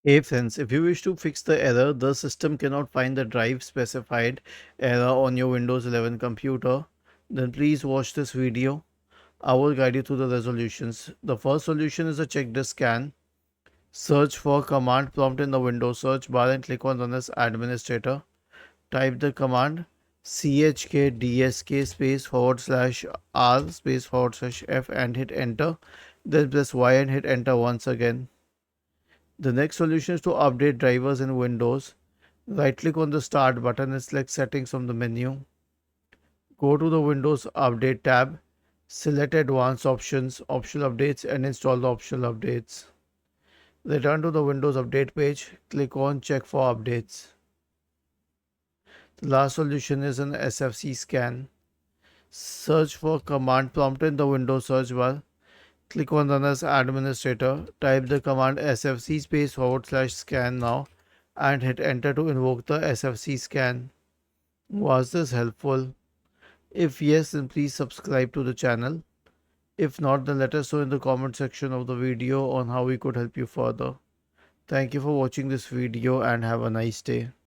Hey friends, if you wish to fix the error, the system cannot find the drive specified error on your Windows 11 computer, then please watch this video. I will guide you through the resolutions. The first solution is a check disk scan. Search for command prompt in the Windows search bar and click on Run as Administrator. Type the command chkdsk space forward slash r space forward slash f and hit enter. Then press Y and hit enter once again. The next solution is to update drivers in Windows. Right click on the Start button and select Settings from the menu. Go to the Windows Update tab, select Advanced Options, Optional Updates, and install the optional updates. Return to the Windows Update page, click on Check for Updates. The last solution is an SFC scan. Search for command prompt in the Windows search bar. Click on Run as Administrator. Type the command sfc space forward slash scan now and hit enter to invoke the SFC scan. Was this helpful? If yes, then please subscribe to the channel. If not, then let us know in the comment section of the video on how we could help you further. Thank you for watching this video and have a nice day.